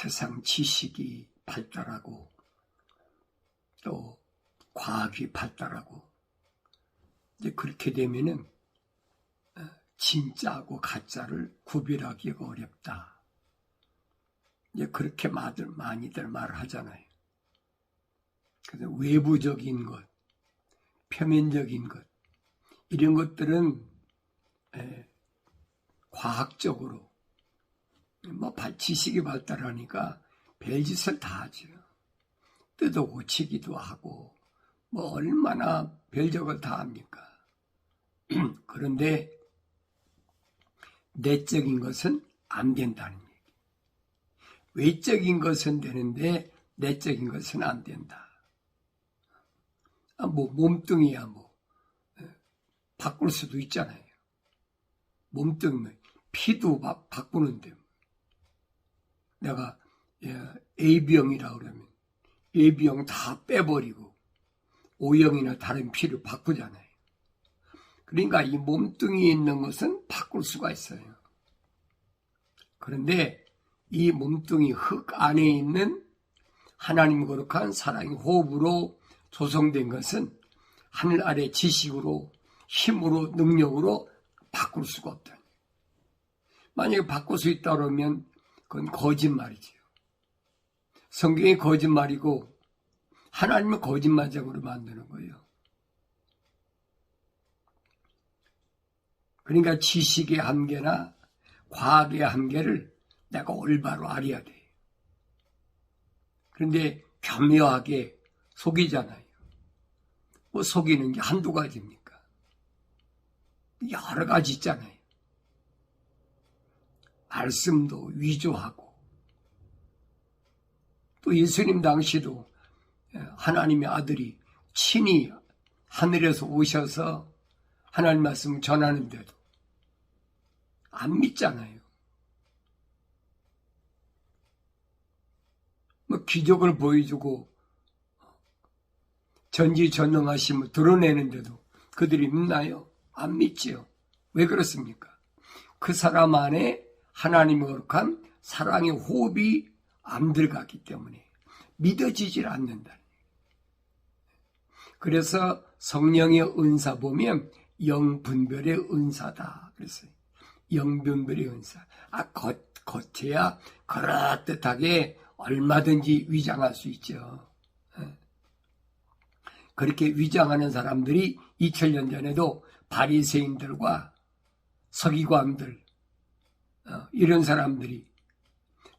세상 지식이 발달하고 또 과학이 발달하고 이제 그렇게 되면은 진짜하고 가짜를 구별하기가 어렵다. 이제 그렇게 많이들 말을 하잖아요. 그래서 외부적인 것, 표면적인 것, 이런 것들은 과학적으로 지식이 발달하니까 별짓을 다 하죠. 뜯어 고치기도 하고 얼마나 별적을 다 합니까? 그런데 내적인 것은 안 된다는 얘기. 외적인 것은 되는데 내적인 것은 안 된다. 몸뚱이야 바꿀 수도 있잖아요. 몸뚱이 피도 바꾸는데 내가 A병이라 그러면 A병 다 빼버리고 O형이나 다른 피를 바꾸잖아요. 그러니까 이 몸뚱이에 있는 것은 바꿀 수가 있어요. 그런데 이 몸뚱이 흙 안에 있는 하나님 거룩한 사랑의 호흡으로 조성된 것은 하늘 아래 지식으로 힘으로 능력으로 바꿀 수가 없다. 만약에 바꿀 수 있다 그러면 그건 거짓말이지요. 성경이 거짓말이고 하나님은 거짓말적으로 만드는 거예요. 그러니까 지식의 한계나 과학의 한계를 내가 올바로 알아야 돼. 그런데 교묘하게 속이잖아요. 속이는 게 한두 가지입니까? 여러 가지 있잖아요. 말씀도 위조하고 또 예수님 당시도 하나님의 아들이 친히 하늘에서 오셔서 하나님 말씀을 전하는데도 안 믿잖아요. 기적을 보여주고 전지전능하심을 드러내는데도 그들이 믿나요? 안 믿지요. 왜 그렇습니까? 그 사람 안에 하나님의 거룩한 사랑의 호흡이 안 들어갔기 때문에 믿어지질 않는다. 그래서 성령의 은사 보면 영분별의 은사다. 그랬어요. 영분별의 은사. 겉에야 그럴듯하게 얼마든지 위장할 수 있죠. 그렇게 위장하는 사람들이 2000년 전에도 바리새인들과 서기관들 이런 사람들이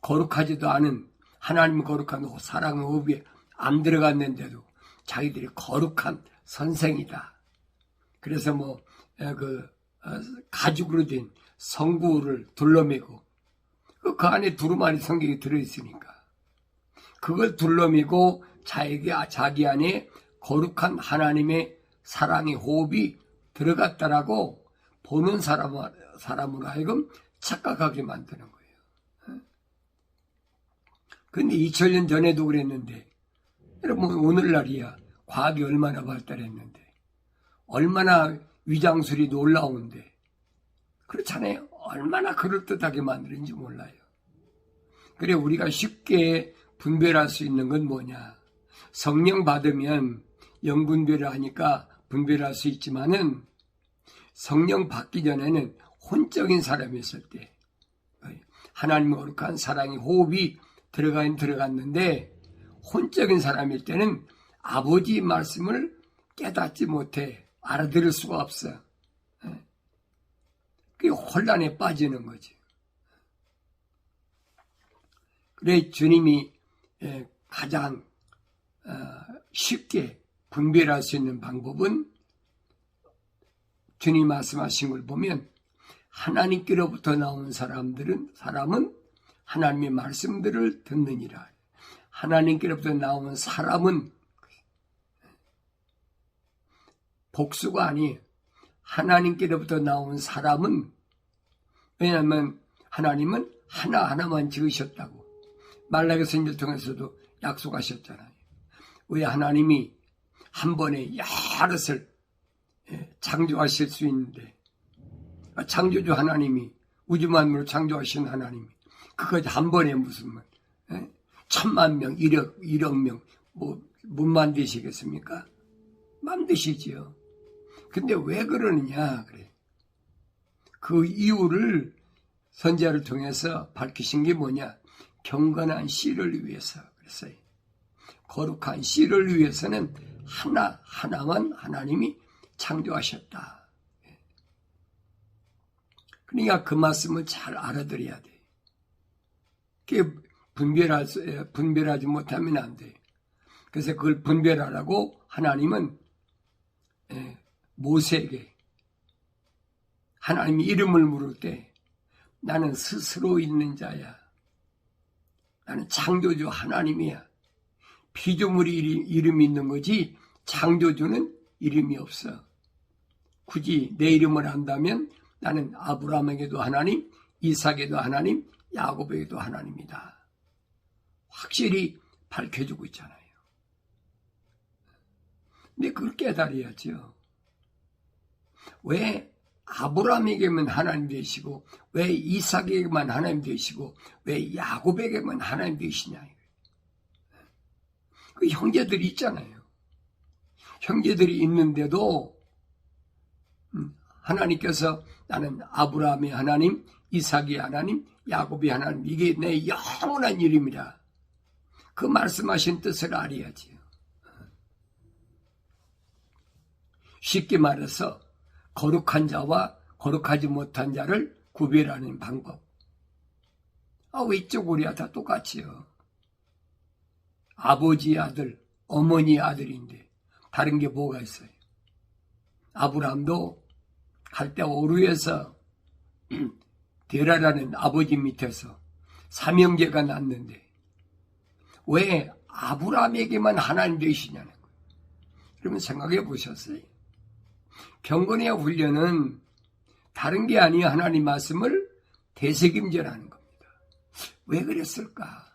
거룩하지도 않은 하나님 거룩한 사랑의 호흡에 안 들어갔는데도 자기들이 거룩한 선생이다. 그래서 가죽으로 된 성구를 둘러매고 그 안에 두루마리 성경이 들어있으니까 그걸 둘러매고 자기 안에 거룩한 하나님의 사랑의 호흡이 들어갔다라고 보는 사람으로 하여금 착각하게 만드는 거예요. 그런데 2000년 전에도 그랬는데 여러분 오늘날이야 과학이 얼마나 발달했는데 얼마나 위장술이 놀라운데 그렇잖아요. 얼마나 그럴듯하게 만드는지 몰라요. 그래 우리가 쉽게 분별할 수 있는 건 뭐냐. 성령 받으면 영분별을 하니까 분별할 수 있지만은 성령 받기 전에는 혼적인 사람이었을 때 하나님의 거룩한 사랑의 호흡이 들어갔는데 혼적인 사람일 때는 아버지 말씀을 깨닫지 못해 알아들을 수가 없어. 그게 혼란에 빠지는 거지. 그래 주님이 가장 쉽게 분별할 수 있는 방법은 주님 말씀하신 걸 보면 하나님께로부터 나온 사람은 하나님의 말씀들을 듣느니라. 하나님께로부터 나온 사람은 복수가 아니에요. 하나님께로부터 나온 사람은 왜냐하면 하나님은 하나하나만 지으셨다고 말라기 선지를 통해서도 약속하셨잖아요. 왜 하나님이 한 번에 여럿을 창조하실 수 있는데 창조주 하나님이 우주 만물을 창조하신 하나님이 그까지 한 번에 무슨 1000만 명, 1억 명, 못 만드시겠습니까? 만드시지요. 근데 왜 그러느냐, 그래. 그 이유를 선지자를 통해서 밝히신 게 뭐냐? 경건한 씨를 위해서. 그랬어요. 거룩한 씨를 위해서는 하나만 하나님이 창조하셨다. 그러니까 그 말씀을 잘 알아들어야 돼. 그게 분별하지 못하면 안 돼. 그래서 그걸 분별하라고 하나님은 모세에게 하나님이 이름을 물을 때 나는 스스로 있는 자야. 나는 창조주 하나님이야. 피조물이 이름이 있는 거지 창조주는 이름이 없어. 굳이 내 이름을 안다면 나는 아브라함에게도 하나님, 이삭에게도 하나님, 야곱에게도 하나님이다. 확실히 밝혀주고 있잖아요. 근데 그걸 깨달아야죠. 왜 아브라함에게만 하나님 되시고 왜 이삭에게만 하나님 되시고 왜 야곱에게만 하나님 되시냐. 그 형제들이 있잖아요. 형제들이 있는데도 하나님께서 나는 아브라함의 하나님, 이삭의 하나님, 야곱의 하나님, 이게 내 영원한 이름이라. 그 말씀하신 뜻을 알아야지요. 쉽게 말해서 거룩한 자와 거룩하지 못한 자를 구별하는 방법. 외적으로야 다 똑같지요. 아버지의 아들, 어머니의 아들인데 다른 게 뭐가 있어요? 아브라함도 갈대 오르에서 데라라는 아버지 밑에서 삼형제가 났는데 왜 아브라함에게만 하나님 되시냐는 거예요. 그러면 생각해 보셨어요? 경건의 훈련은 다른 게 아니에요. 하나님 말씀을 되새김질하는 겁니다. 왜 그랬을까?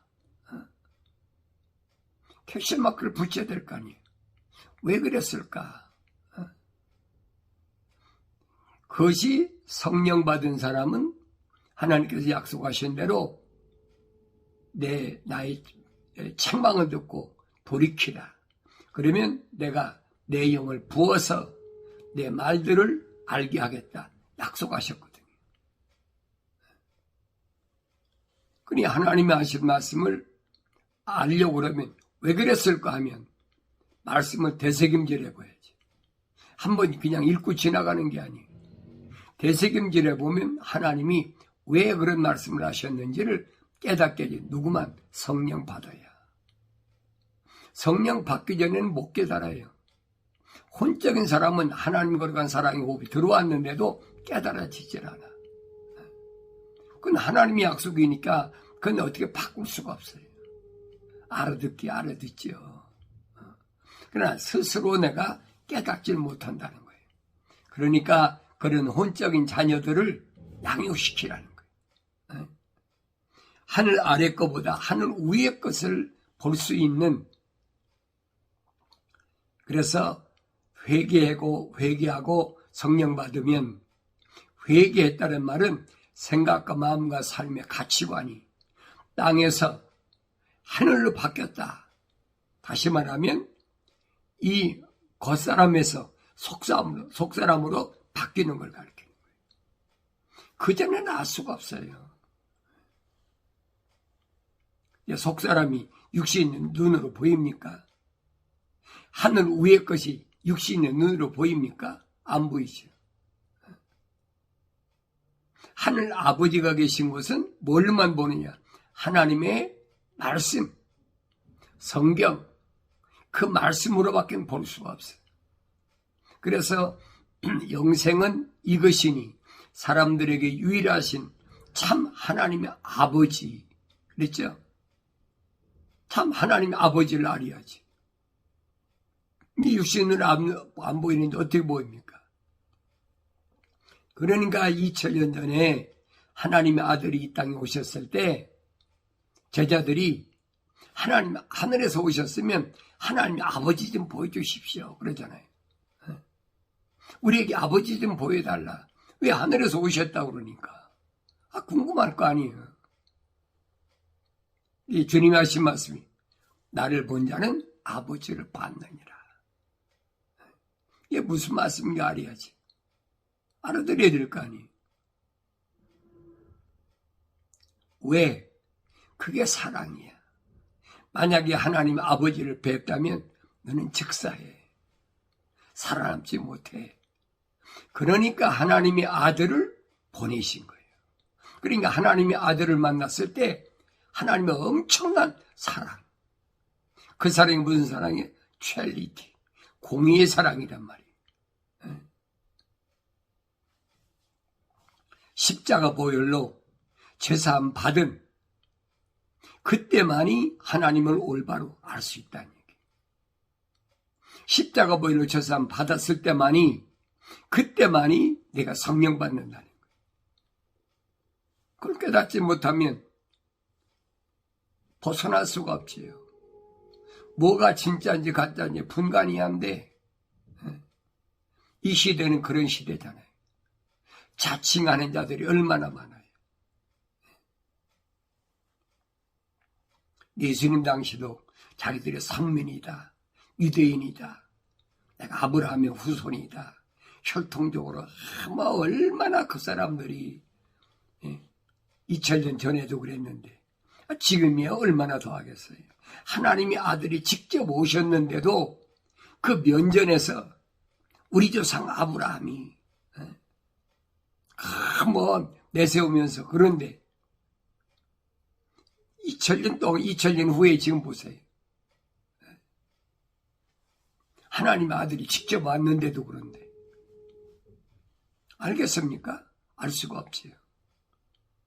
캡슐 마크를 붙여야 될 거 아니에요. 왜 그랬을까? 그것이 성령 받은 사람은 하나님께서 약속하신 대로 나의 책망을 듣고 돌이키라. 그러면 내가 내 영을 부어서 내 말들을 알게 하겠다. 약속하셨거든요. 그러니 하나님이 하신 말씀을 알려고 그러면 왜 그랬을까 하면 말씀을 되새김질해 봐야지. 한번 그냥 읽고 지나가는 게 아니에요. 되새김질해 보면 하나님이 왜 그런 말씀을 하셨는지를 깨닫게 돼. 누구만? 성령 받아야. 성령 받기 전에는 못 깨달아요. 혼적인 사람은 하나님 거룩한 사랑의 호흡이 들어왔는데도 깨달아지질 않아. 그건 하나님의 약속이니까 그건 어떻게 바꿀 수가 없어요. 알아듣지요. 그러나 스스로 내가 깨닫질 못한다는 거예요. 그러니까 그런 혼적인 자녀들을 양육시키라는 거예요. 하늘 아래 것보다 하늘 위의 것을 볼 수 있는, 그래서 회개하고 성령 받으면, 회개했다는 말은 생각과 마음과 삶의 가치관이 땅에서 하늘로 바뀌었다. 다시 말하면 이 겉사람에서 속사람으로 바뀌는 걸 가르치는 거예요. 그전에는 알 수가 없어요. 속사람이 육신의 눈으로 보입니까? 하늘 위의 것이 육신의 눈으로 보입니까? 안 보이죠. 하늘 아버지가 계신 곳은 뭘로만 보느냐? 하나님의 말씀, 성경, 그 말씀으로밖에 볼 수가 없어요. 그래서 영생은 이것이니 사람들에게 유일하신 참 하나님의 아버지, 그랬죠? 참 하나님의 아버지를 알아야지. 육신으로 안 보이는데 어떻게 보입니까? 그러니까 2000년 전에 하나님의 아들이 이 땅에 오셨을 때 제자들이 하나님 하늘에서 오셨으면 하나님의 아버지 좀 보여주십시오 그러잖아요. 우리에게 아버지 좀 보여달라. 왜 하늘에서 오셨다고 그러니까? 궁금할 거 아니에요. 이 주님이 하신 말씀이 나를 본 자는 아버지를 봤느니라. 이게 무슨 말씀인가 알아야지. 알아들어야 될 거 아니에요. 왜? 그게 사랑이야. 만약에 하나님 아버지를 뵙다면 너는 즉사해. 살아남지 못해. 그러니까 하나님의 아들을 보내신 거예요. 그러니까 하나님의 아들을 만났을 때 하나님의 엄청난 사랑. 그 사랑이 무슨 사랑이에요? 첼리티. 공의의 사랑이란 말이에요. 십자가 보혈로 제사함 받은 그때만이 하나님을 올바로 알 수 있다는 얘기예요. 십자가 보혈로 제사함 받았을 때만이 그때만이 내가 성령 받는다는 거예요. 그걸 깨닫지 못하면 벗어날 수가 없지요. 뭐가 진짜인지 가짜인지 분간이 안 돼. 이 시대는 그런 시대잖아요. 자칭하는 자들이 얼마나 많아요. 예수님 당시도 자기들의 성민이다, 유대인이다, 내가 아브라함의 후손이다, 혈통적으로 얼마나 그 사람들이 2000년 전에도 그랬는데 지금이야 얼마나 더 하겠어요. 하나님의 아들이 직접 오셨는데도 그 면전에서 우리 조상 아브라함이 내세우면서 그런데 2000년 동안 2000년 후에 지금 보세요. 하나님의 아들이 직접 왔는데도 그런데 알겠습니까? 알 수가 없지요.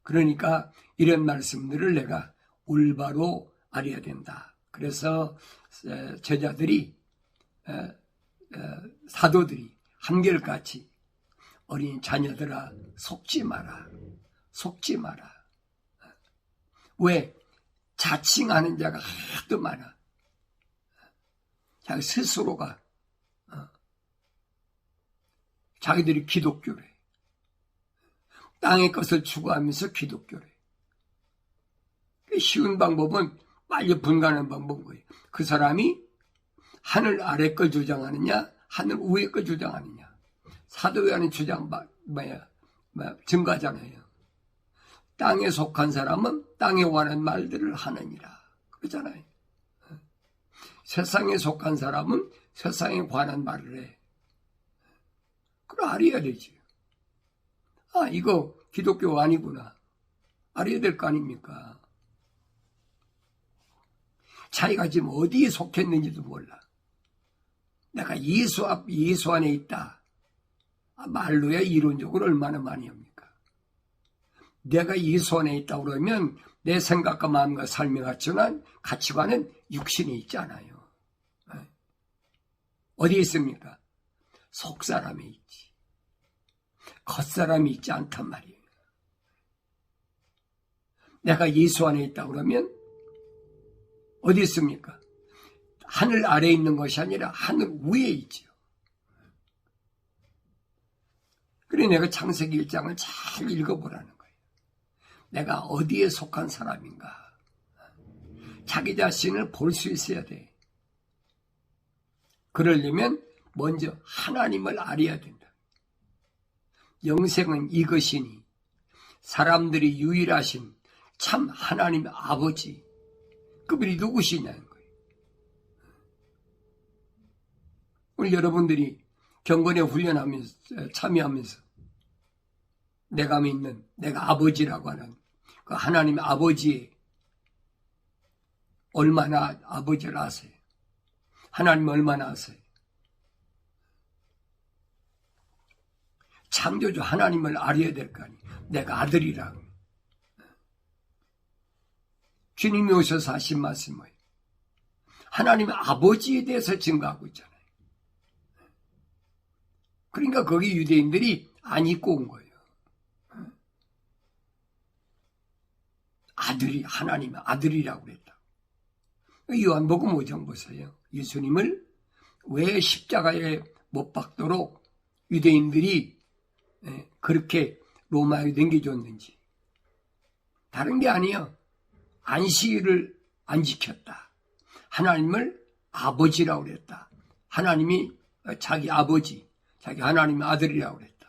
그러니까 이런 말씀들을 내가 올바로 알아야 된다. 그래서 제자들이 사도들이 한결같이 어린 자녀들아 속지 마라. 속지 마라. 왜? 자칭하는 자가 하도 많아. 자기 스스로가 자기들이 기독교래. 땅의 것을 추구하면서 기독교래. 쉬운 방법은 빨리 분간하는 방법인 거예요. 그 사람이 하늘 아래 걸 주장하느냐, 하늘 위에 걸 주장하느냐. 사도요한의 주장 증거하잖아요. 땅에 속한 사람은 땅에 관한 말들을 하느니라. 그러잖아요. 세상에 속한 사람은 세상에 관한 말을 해. 그걸 알아야 되지. 아, 이거 기독교 아니구나. 알아야 될 거 아닙니까? 자기가 지금 어디에 속했는지도 몰라. 내가 예수 안에 있다. 말로야 이론적으로 얼마나 많이 합니까? 내가 예수 안에 있다고 그러면 내 생각과 마음과 삶의 가치관은 육신에 있지 않아요. 어디에 있습니까? 속사람에 있지. 겉사람이 있지 않단 말이에요. 내가 예수 안에 있다고 그러면 어디 있습니까? 하늘 아래에 있는 것이 아니라 하늘 위에 있죠. 그래 내가 창세기 1장을 잘 읽어보라는 거예요. 내가 어디에 속한 사람인가. 자기 자신을 볼 수 있어야 돼. 그러려면 먼저 하나님을 알아야 된다. 영생은 이것이니 사람들이 유일하신 참 하나님의 아버지 그분이 누구시냐는 거예요. 우리 여러분들이 경건에 훈련하면서 참여하면서 내가 믿는 내가 아버지라고 하는 그 하나님의 아버지의 얼마나 아버지를 아세요? 하나님 얼마나 아세요? 창조주 하나님을 알아야 될 거 아니에요. 내가 아들이라고. 주님이 오셔서 하신 말씀은 뭐예요? 하나님의 아버지에 대해서 증거하고 있잖아요. 그러니까 거기 유대인들이 안 입고 온 거예요. 아들이 하나님의 아들이라고 그랬다. 요한복음 5장 보세요. 예수님을 왜 십자가에 못 박도록 유대인들이 그렇게 로마에 넘겨줬는지. 다른 게 아니에요. 안식일을 안 지켰다. 하나님을 아버지라고 그랬다. 하나님이 자기 아버지, 자기 하나님의 아들이라고 그랬다.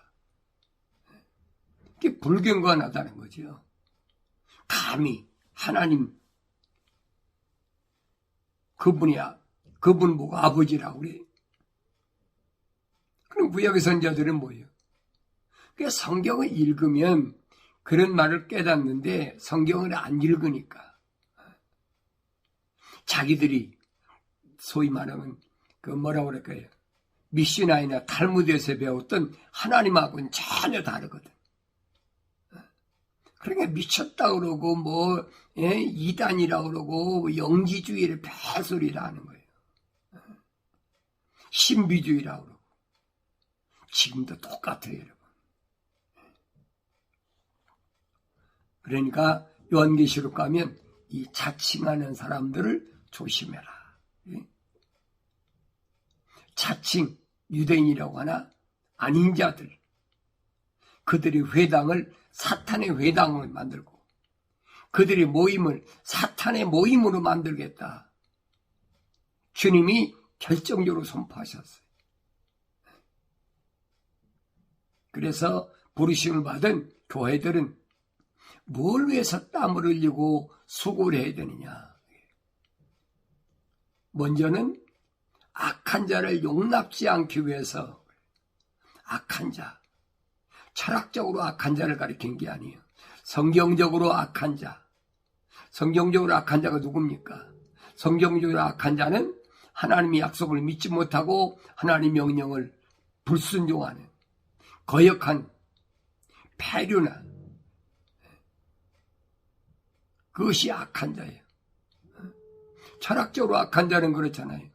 이게 불경건하다는 거죠. 감히 하나님, 그분 보고 아버지라고 그래. 그럼 구약의 선자들은 뭐예요? 그러니까 성경을 읽으면 그런 말을 깨닫는데 성경을 안 읽으니까 자기들이 소위 말하면 뭐라고 그럴까요? 미시나이나 탈무드에서 배웠던 하나님하고는 전혀 다르거든. 그러니까 미쳤다 그러고 이단이라 그러고 영지주의를 폐소리라 하는 거예요. 신비주의라 그러고. 지금도 똑같아요, 여러분. 그러니까 요한계시록 가면 이 자칭하는 사람들을 조심해라. 자칭 유대인이라고 하나 아닌 자들, 그들이 회당을 사탄의 회당을 만들고 그들의 모임을 사탄의 모임으로 만들겠다. 주님이 결정적으로 선포하셨어요. 그래서 부르심을 받은 교회들은 뭘 위해서 땀을 흘리고 수고를 해야 되느냐. 먼저는 악한 자를 용납지 않기 위해서. 악한 자, 철학적으로 악한 자를 가리킨 게 아니에요. 성경적으로 악한 자. 성경적으로 악한 자가 누굽니까? 성경적으로 악한 자는 하나님의 약속을 믿지 못하고 하나님의 명령을 불순종하는 거역한 폐류나, 그것이 악한 자예요. 철학적으로 악한 자는 그렇잖아요.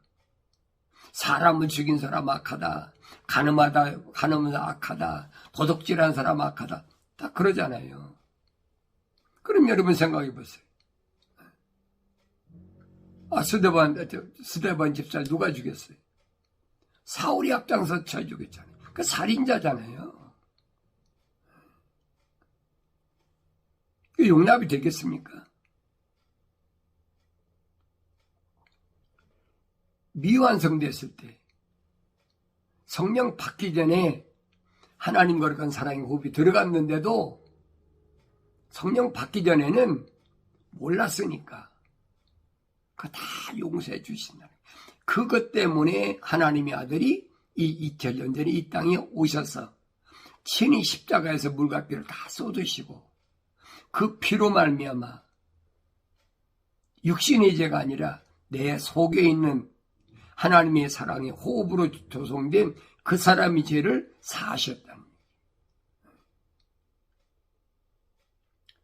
사람을 죽인 사람 악하다, 가늠하다 악하다, 도둑질한 사람 악하다, 다 그러잖아요. 그럼 여러분 생각해 보세요. 스데반 집사를 누가 죽였어요? 사울이 앞장서 쳐 죽였잖아요. 그 살인자잖아요. 그 용납이 되겠습니까? 미완성됐을 때 성령 받기 전에 하나님 거룩한 사랑의 호흡이 들어갔는데도 성령 받기 전에는 몰랐으니까 그거 다 용서해 주신다. 그것 때문에 하나님의 아들이 이 2000년 전에 이 땅에 오셔서 친히 십자가에서 물과 피를 다 쏟으시고 그 피로 말미암아 육신의 죄가 아니라 내 속에 있는 하나님의 사랑의 호흡으로 조성된 그 사람의 죄를 사하셨다는 거예요.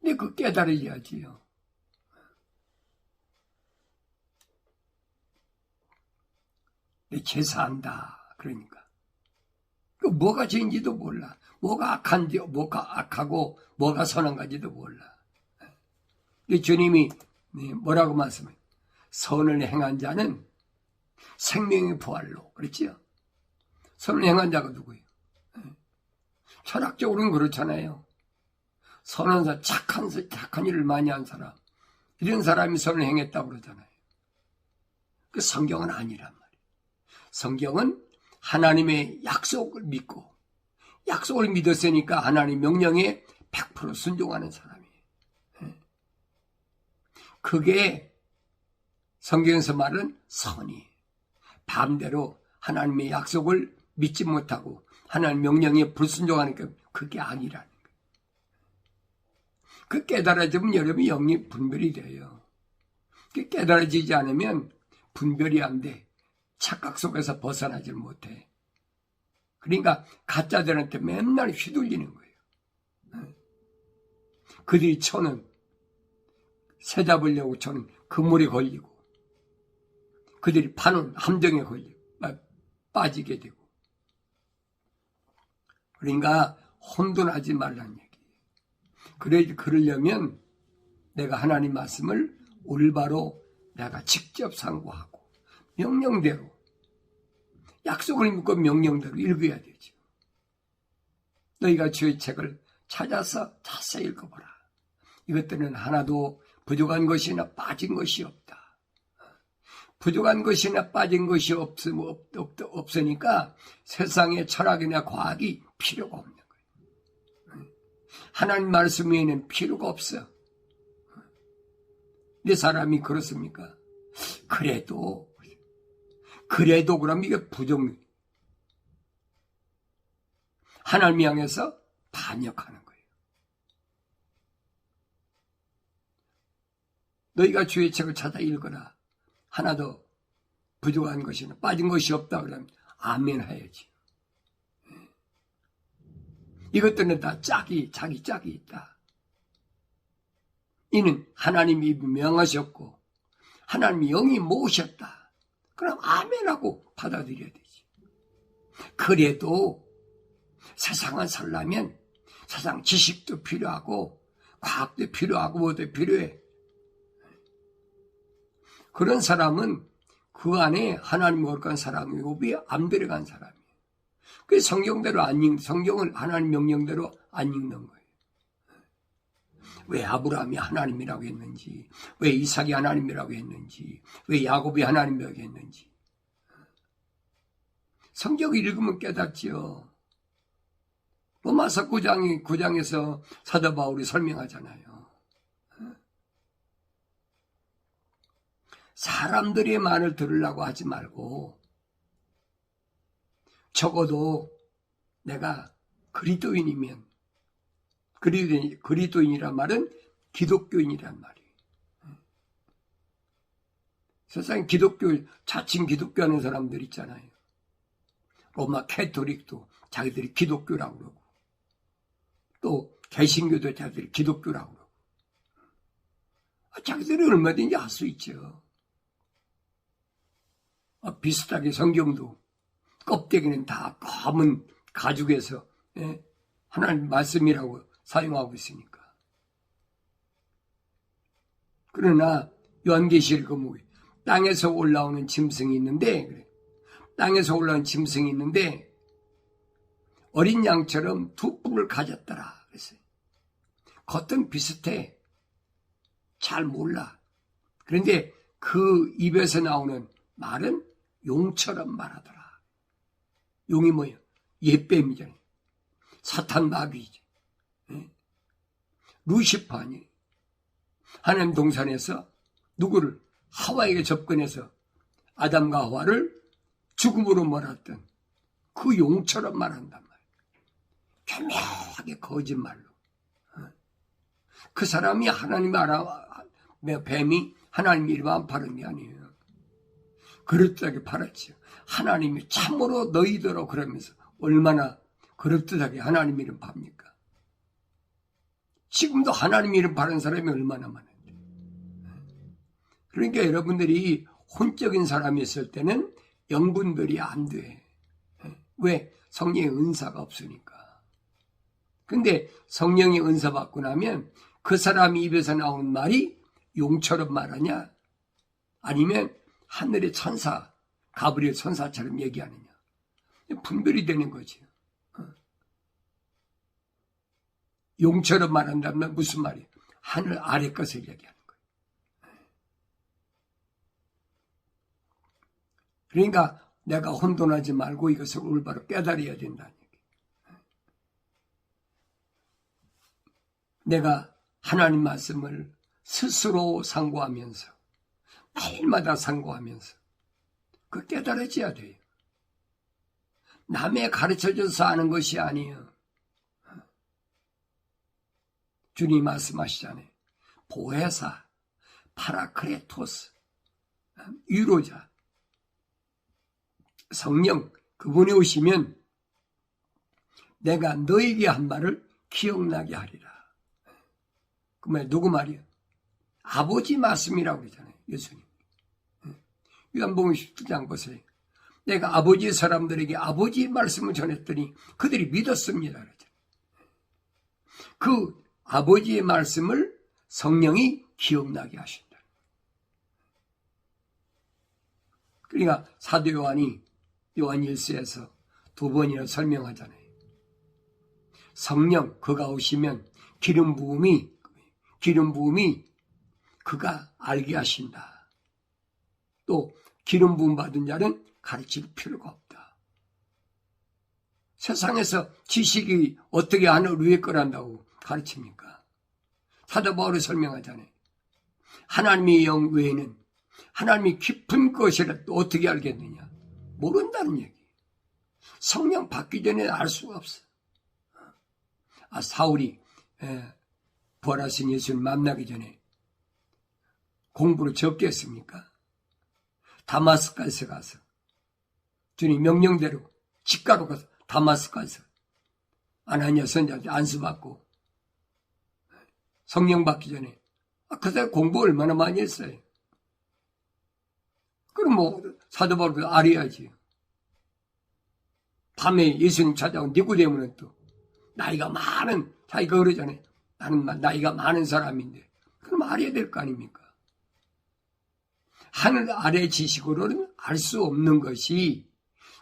근데 그 깨달아야지요. 내 죄 사한다. 그러니까. 그 뭐가 죄인지도 몰라. 뭐가 악한지, 뭐가 악하고 뭐가 선한 건지도 몰라. 주님이 뭐라고 말씀해요? 선을 행한 자는 생명의 부활로. 그렇지요? 선을 행한 자가 누구예요? 철학적으로는 그렇잖아요. 선한 사람, 착한 일을 많이 한 사람, 이런 사람이 선을 행했다고 그러잖아요. 그 성경은 아니란 말이에요. 성경은 하나님의 약속을 믿고 약속을 믿었으니까 하나님 명령에 100% 순종하는 사람이에요. 그게 성경에서 말하는 선이에요. 반대로 하나님의 약속을 믿지 못하고 하나님 명령에 불순종하니까 그게 아니라는 거예요. 그 깨달아지면 여러분이 영이 분별이 돼요. 그 깨달아지지 않으면 분별이 안 돼. 착각 속에서 벗어나질 못해. 그러니까 가짜들한테 맨날 휘둘리는 거예요. 그들이 쳐는 새 잡으려고 쳐는 그물에 걸리고 그들이 파는 함정에 걸리고 빠지게 되고. 그러니까 혼돈하지 말라는 얘기예요. 그러려면 내가 하나님 말씀을 올바로 내가 직접 상고하고 명령대로 약속을 믿고 명령대로 읽어야 되죠. 너희가 주의 책을 찾아서 자세히 읽어보라. 이것들은 하나도 부족한 것이나 빠진 것이 없다. 부족한 것이나 빠진 것이 없으니까 세상의 철학이나 과학이 필요가 없는 거예요. 하나님 말씀 외에는 필요가 없어. 내 사람이 그렇습니까? 그래도 그럼 이게 하나님 향해서 반역하는 거예요. 너희가 주의 책을 찾아 읽어라. 하나도 부족한 것이나 빠진 것이 없다 그러면 아멘 해야지. 이것들은 다 자기 짝이 있다. 이는 하나님이 명하셨고 하나님이 영이 모으셨다. 그럼 아멘하고 받아들여야 되지. 그래도 세상을 살려면 세상 지식도 필요하고 과학도 필요하고 뭐도 필요해. 그런 사람은 그 안에 하나님 거룩한 사람이고 안 들어간 사람이에요. 그 성경대로 성경을 하나님 명령대로 안 읽는 거예요. 왜 아브라함이 하나님이라고 했는지, 왜 이삭이 하나님이라고 했는지, 왜 야곱이 하나님이라고 했는지. 성경을 읽으면 깨닫지요. 로마서 9장에서 사도 바울이 설명하잖아요. 사람들의 말을 들으려고 하지 말고 적어도 내가 그리스도인이면 그리스도인이란 말은 기독교인이란 말이에요. 세상에 자칭 기독교 하는 사람들 있잖아요. 로마 캐토릭도 자기들이 기독교라고 그러고 또 개신교도 자기들이 기독교라고 그러고 자기들이 얼마든지 할 수 있죠. 비슷하게 성경도 껍데기는 다 검은 가죽에서 하나님 말씀이라고 사용하고 있으니까. 그러나 요한계시록 보면 땅에서 올라오는 짐승이 있는데 그래. 땅에서 올라오는 짐승이 있는데 어린 양처럼 두 뿔을 가졌더라 그랬어요. 겉은 비슷해. 잘 몰라. 그런데 그 입에서 나오는 말은 용처럼 말하더라. 용이 뭐예요? 옛뱀이잖아요. 사탄 마귀지. 루시퍼 아니에요. 하나님 동산에서 누구를 하와에게 접근해서 아담과 하와를 죽음으로 몰았던 그 용처럼 말한단 말이에요. 교묘하게 거짓말로. 그 사람이 뱀이 하나님 이름 안 파는 게 아니에요. 그럴듯하게 팔았죠. 하나님이 참으로 너희더러 그러면서 얼마나 그럴듯하게 하나님 이름 팝니까? 지금도 하나님 이름 바른 사람이 얼마나 많은데. 그러니까 여러분들이 혼적인 사람이 있을 때는 영분별이 안 돼. 왜? 성령의 은사가 없으니까. 근데 성령의 은사 받고 나면 그 사람이 입에서 나오는 말이 용처럼 말하냐? 아니면 하늘의 천사, 가브리엘 천사처럼 얘기하느냐? 분별이 되는 거죠. 용처럼 말한다면 무슨 말이에요? 하늘 아래 것을 얘기하는 거예요. 그러니까 내가 혼돈하지 말고 이것을 올바로 깨달아야 된다는 얘기예요. 내가 하나님 말씀을 스스로 상고하면서 매일마다 상고하면서 그 깨달아져야 돼요. 남의 가르쳐줘서 아는 것이 아니에요. 주님 말씀하시잖아요. 보혜사, 파라크레토스, 위로자, 성령, 그분이 오시면 내가 너에게 한 말을 기억나게 하리라. 그 말 누구 말이야? 아버지 말씀이라고 그러잖아요. 예수님. 요한복음 17장 보세요. 내가 아버지의 사람들에게 아버지의 말씀을 전했더니 그들이 믿었습니다. 그러잖아요. 그 아버지의 말씀을 성령이 기억나게 하신다. 그러니까 사도 요한이 요한 1서에서 두 번이나 설명하잖아요. 성령 그가 오시면 기름 부음이 그가 알게 하신다. 또 기름 부음 받은 자는 가르칠 필요가 없다. 세상에서 지식이 어떻게 하늘 위에 거란다고 가르칩니까? 사도 바울이 설명하잖아요. 하나님의 영 외에는 하나님이 깊은 것이라도 어떻게 알겠느냐? 모른다는 얘기. 성령 받기 전에 알 수가 없어. 사울이 부활하신 예수를 만나기 전에 공부를 적게 했습니까? 다마스커스에 가서 주님 명령대로 직가로 가서 다마스커스 아나니아 선지자한테 안수받고 성령 받기 전에 그때 공부 얼마나 많이 했어요. 그럼 뭐 사도 바울도 알아야지. 밤에 예수님 찾아온 니고데모는 또 나이가 많은, 자기가 그러잖아요. 나는 나이가 많은 사람인데 그럼 알아야 될 거 아닙니까? 하늘 아래 지식으로는 알 수 없는 것이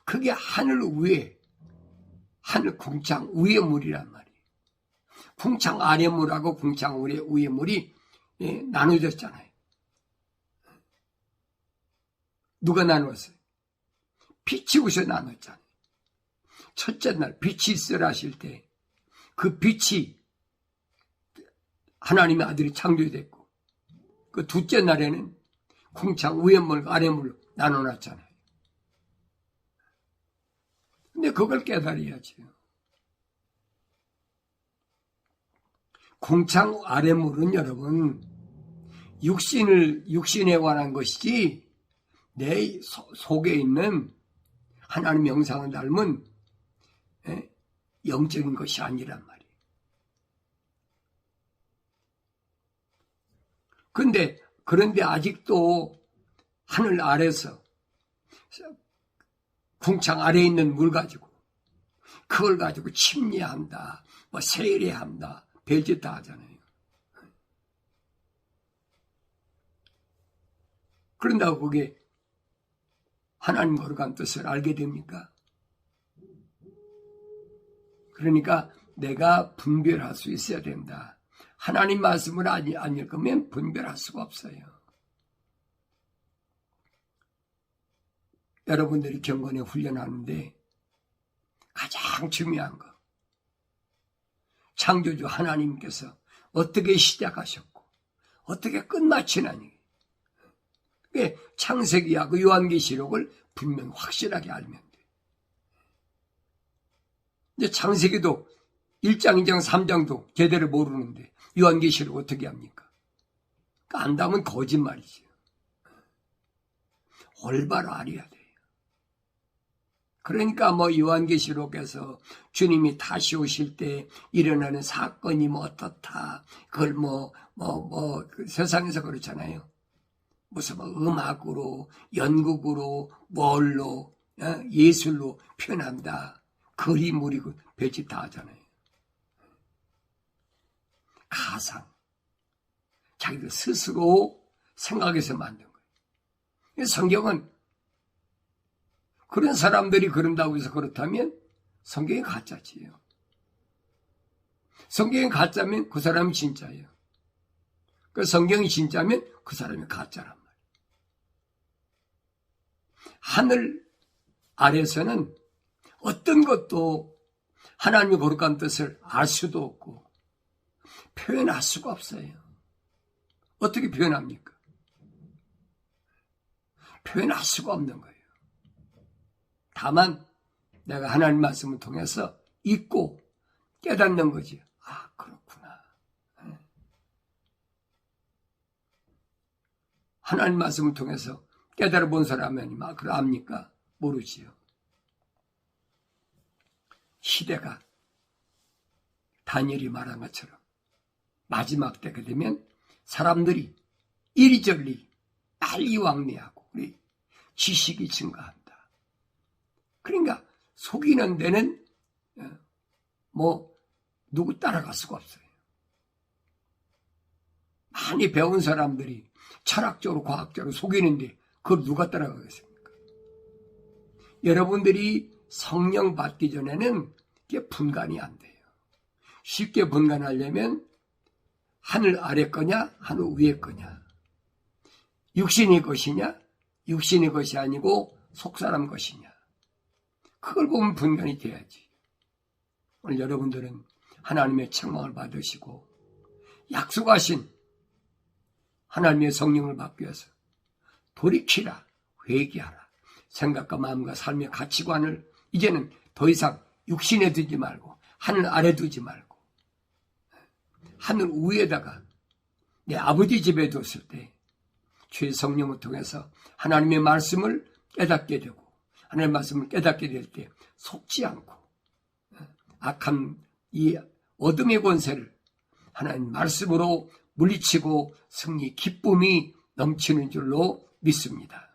그게 하늘 위에, 하늘 궁창 위의 물이란 말이에요. 궁창 아래 물하고 궁창 위의 물이 나눠졌잖아요. 누가 나누었어요? 빛이 우서 나눴잖아요. 첫째 날 빛이 있으라 하실 때 그 빛이 하나님의 아들이 창조됐고 그 둘째 날에는 궁창 위의 물과 아래 물로 나눠놨잖아요. 근데 그걸 깨달아야지. 궁창 아래 물은 여러분 육신에 관한 것이지 내 속에 있는 하나님 영상을 닮은 영적인 것이 아니란 말이에요. 그런데 아직도 하늘 아래서 궁창 아래에 있는 물 가지고 그걸 가지고 침례한다, 뭐 세례한다, 별짓 다 하잖아요. 그런다고 그게 하나님 거룩한 뜻을 알게 됩니까? 그러니까 내가 분별할 수 있어야 된다. 하나님 말씀을 아닐 거면 분별할 수가 없어요. 여러분들이 경건에 훈련하는데 가장 중요한 거, 창조주 하나님께서 어떻게 시작하셨고 어떻게 끝마치나니, 창세기하고 요한계시록을 분명 확실하게 알면 돼. 이제 창세기도 1장, 2장, 3장도 제대로 모르는데 요한계시록 어떻게 합니까? 안다면 거짓말이지요. 올바로 알아야 돼요. 그러니까 요한계시록에서 주님이 다시 오실 때 일어나는 사건이 어떻다, 그걸 세상에서 그렇잖아요. 무슨 음악으로, 연극으로, 뭘로, 예술로 표현한다. 그림으로 별짓 다 하잖아요. 가상. 자기들 스스로 생각해서 만든 거예요. 성경은 그런 사람들이 그런다고 해서 그렇다면 성경이 가짜지요. 성경이 가짜면 그 사람이 진짜예요. 그 성경이 진짜면 그 사람이 가짜란 말이에요. 하늘 아래서는 어떤 것도 하나님의 거룩한 뜻을 알 수도 없고 표현할 수가 없어요. 어떻게 표현합니까? 표현할 수가 없는 거예요. 다만 내가 하나님 말씀을 통해서 읽고 깨닫는 거지. 아, 그렇구나. 하나님 말씀을 통해서 깨달아 본 사람이 그걸 압니까? 모르지요. 시대가 다니엘이 말한 것처럼 마지막 때가 되면 사람들이 이리저리 빨리 왕래하고 우리 지식이 증가한다. 그러니까 속이는 데는 누구 따라갈 수가 없어요. 많이 배운 사람들이 철학적으로 과학적으로 속이는데 그걸 누가 따라가겠습니까? 여러분들이 성령 받기 전에는 이게 분간이 안 돼요. 쉽게 분간하려면 하늘 아래 거냐 하늘 위에 거냐, 육신의 것이냐? 육신의 것이 아니고 속사람 것이냐? 그걸 보면 분간이 돼야지. 오늘 여러분들은 하나님의 책망을 받으시고 약속하신 하나님의 성령을 받기 위해서 돌이키라, 회개하라. 생각과 마음과 삶의 가치관을 이제는 더 이상 육신에 두지 말고 하늘 아래 두지 말고 하늘 위에다가 내 아버지 집에 뒀을 때 주의 성령을 통해서 하나님의 말씀을 깨닫게 되고 하나님의 말씀을 깨닫게 될 때 속지 않고 악한 이 어둠의 권세를 하나님 말씀으로 물리치고 승리, 기쁨이 넘치는 줄로 믿습니다.